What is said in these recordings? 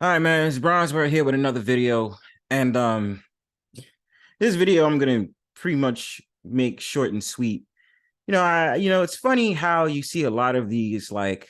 All right, man, it's Bronzebird here with another video. And this video I'm gonna pretty much make short and sweet. It's funny how you see a lot of these like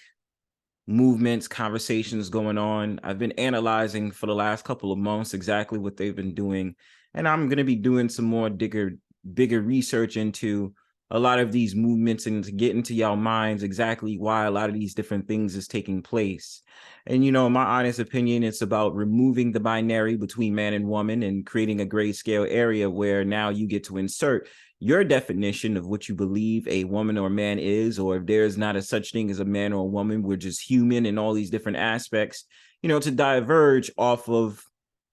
movements, conversations going on. I've been analyzing for the last couple of months exactly what they've been doing, and I'm gonna be doing some more bigger research into a lot of these movements and to get into y'all minds exactly why a lot of these different things is taking place. And in my honest opinion, it's about removing the binary between man and woman and creating a grayscale area where now you get to insert your definition of what you believe a woman or man is, or if there's not a such thing as a man or a woman, we're just human in all these different aspects, to diverge off of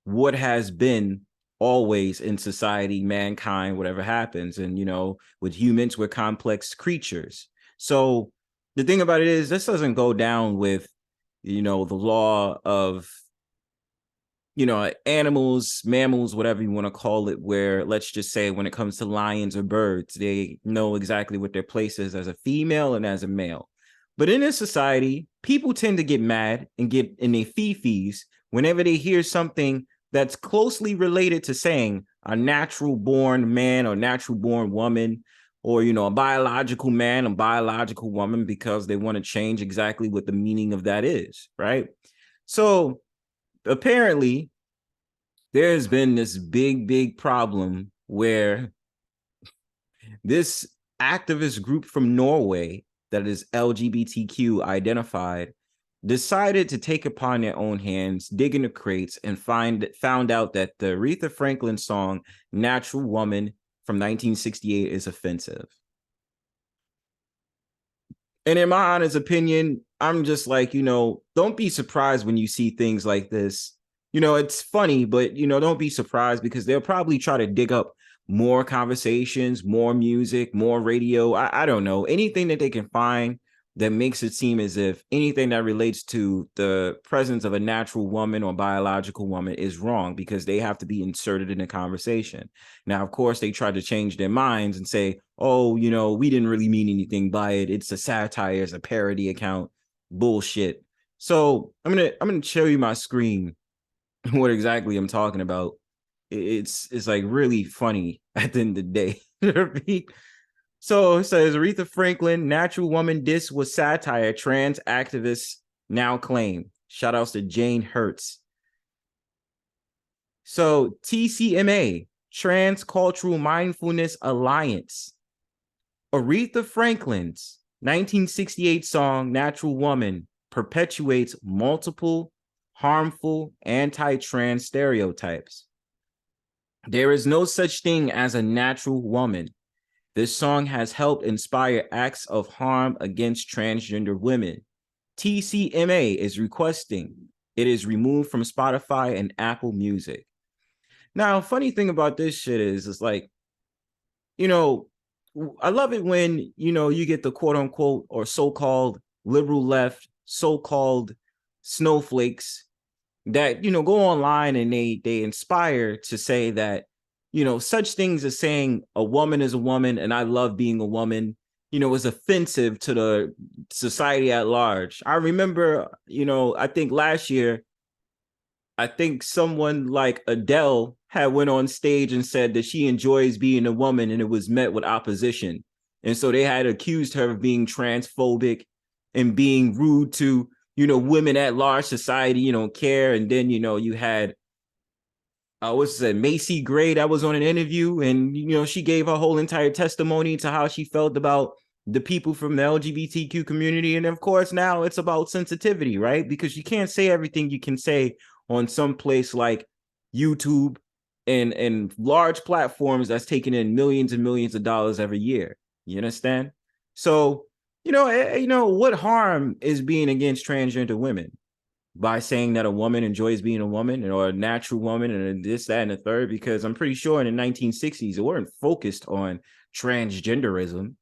what has been always in society, mankind, whatever happens. And, with humans, we're complex creatures. So the thing about it is this doesn't go down with, the law of animals, mammals, whatever you want to call it, where let's just say when it comes to lions or birds, they know exactly what their place is as a female and as a male. But in this society, people tend to get mad and get in their fifis whenever they hear something that's closely related to saying a natural born man or natural born woman, or, a biological man, a biological woman, because they want to change exactly what the meaning of that is, right? So apparently there's been this big problem where this activist group from Norway that is LGBTQ identified decided to take upon their own hands, dig into crates, and found out that the Aretha Franklin song Natural Woman from 1968 is offensive. And in my honest opinion, I'm just like, don't be surprised when you see things like this. It's funny, but, don't be surprised because they'll probably try to dig up more conversations, more music, more radio. I don't know, anything that they can find that makes it seem as if anything that relates to the presence of a natural woman or biological woman is wrong because they have to be inserted in the conversation. Now, of course, they tried to change their minds and say, oh, we didn't really mean anything by it. It's a satire, it's a parody account. Bullshit. So I'm gonna show you my screen what exactly I'm talking about. It's like really funny at the end of the day. So it says Aretha Franklin, natural woman diss was satire, trans activists now claim. Shout outs to Jane Hertz. So TCMA, Trans Cultural Mindfulness Alliance. Aretha Franklin's 1968 song, Natural Woman, perpetuates multiple harmful anti-trans stereotypes. There is no such thing as a natural woman. This song has helped inspire acts of harm against transgender women. TCMA is requesting it is removed from Spotify and Apple Music. Now, funny thing about this shit is, it's like, I love it when, you get the quote unquote or so-called liberal left, so-called snowflakes that, go online and they inspire to say that, such things as saying a woman is a woman and I love being a woman, is offensive to the society at large. I remember, I think last year, I think someone like Adele had went on stage and said that she enjoys being a woman and it was met with opposition. And so they had accused her of being transphobic and being rude to, women at large, society, care. And then, you had what's it, Macy Gray that was on an interview, and she gave her whole entire testimony to how she felt about the people from the LGBTQ community. And of course, now it's about sensitivity, right? Because you can't say everything you can say on some place like YouTube and large platforms that's taking in millions and millions of dollars every year. You understand? So, what harm is being against transgender women? By saying that a woman enjoys being a woman or a natural woman and this, that, and the third, because I'm pretty sure in the 1960s, it weren't focused on transgenderism.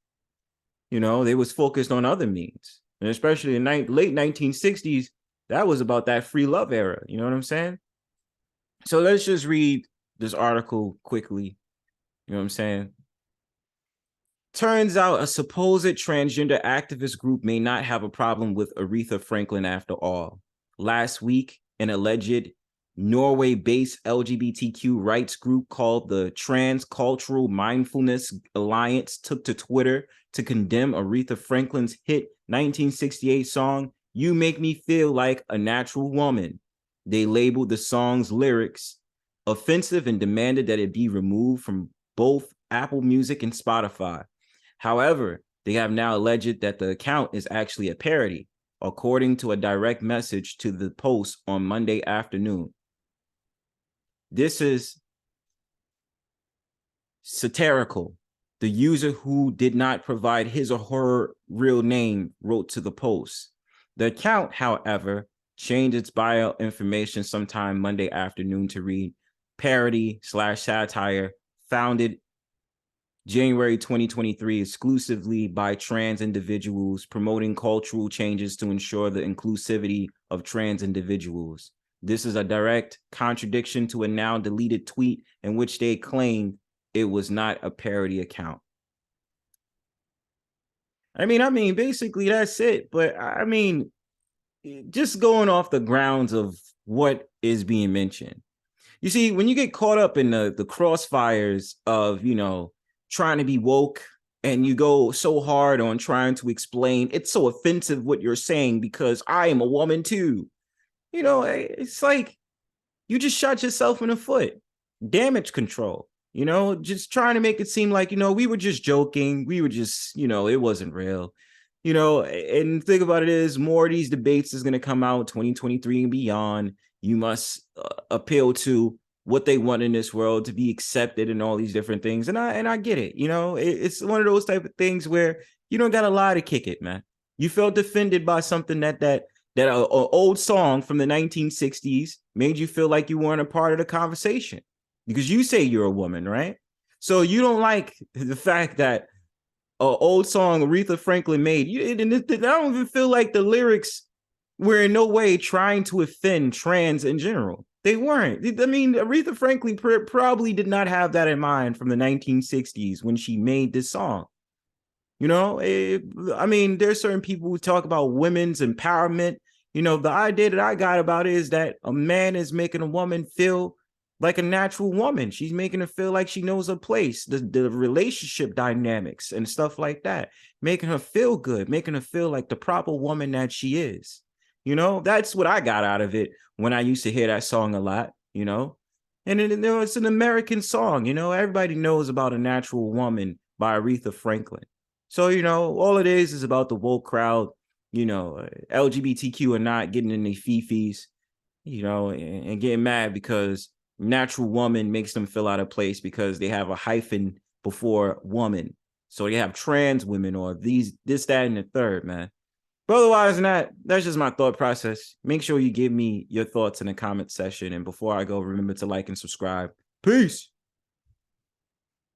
They was focused on other means. And especially in late 1960s, that was about that free love era. You know what I'm saying? So let's just read this article quickly. You know what I'm saying? Turns out a supposed transgender activist group may not have a problem with Aretha Franklin after all. Last week, an alleged Norway-based LGBTQ rights group called the Transcultural Mindfulness Alliance took to Twitter to condemn Aretha Franklin's hit 1968 song, "You Make Me Feel Like a Natural Woman." They labeled the song's lyrics offensive and demanded that it be removed from both Apple Music and Spotify. However, they have now alleged that the account is actually a parody, according to a direct message to the post on Monday afternoon. This is satirical. The user, who did not provide his or her real name, wrote to the post. The account, however, changed its bio information sometime Monday afternoon to read parody/satire, founded January 2023 exclusively by trans individuals, promoting cultural changes to ensure the inclusivity of trans individuals. This is a direct contradiction to a now deleted tweet in which they claimed it was not a parody account. I mean, basically that's it. But I mean, just going off the grounds of what is being mentioned. You see, when you get caught up in the crossfires of, trying to be woke, and you go so hard on trying to explain, it's so offensive what you're saying because I am a woman too. It's like you just shot yourself in the foot. Damage control, just trying to make it seem like, we were just joking. We were just, it wasn't real, and the thing about it is more of these debates is going to come out 2023 and beyond. You must appeal to what they want in this world to be accepted and all these different things. And I get it. It's one of those type of things where you don't got to lie to kick it, man. You felt offended by something that an old song from the 1960s made you feel like you weren't a part of the conversation because you say you're a woman, right? So you don't like the fact that an old song Aretha Franklin made, I don't even feel like the lyrics were in no way trying to offend trans in general. They weren't. I mean, Aretha Franklin probably did not have that in mind from the 1960s when she made this song. There's certain people who talk about women's empowerment. The idea that I got about it is that a man is making a woman feel like a natural woman. She's making her feel like she knows her place, the relationship dynamics and stuff like that, making her feel good, making her feel like the proper woman that she is. That's what I got out of it when I used to hear that song a lot, and it's an American song, everybody knows about A Natural Woman by Aretha Franklin. So, all it is about the woke crowd, LGBTQ are not getting in their fifis, and getting mad because natural woman makes them feel out of place because they have a hyphen before woman. So they have trans women or this, that, and the third, man. But otherwise than that, that's just my thought process. Make sure you give me your thoughts in the comment section. And before I go, remember to like and subscribe. Peace.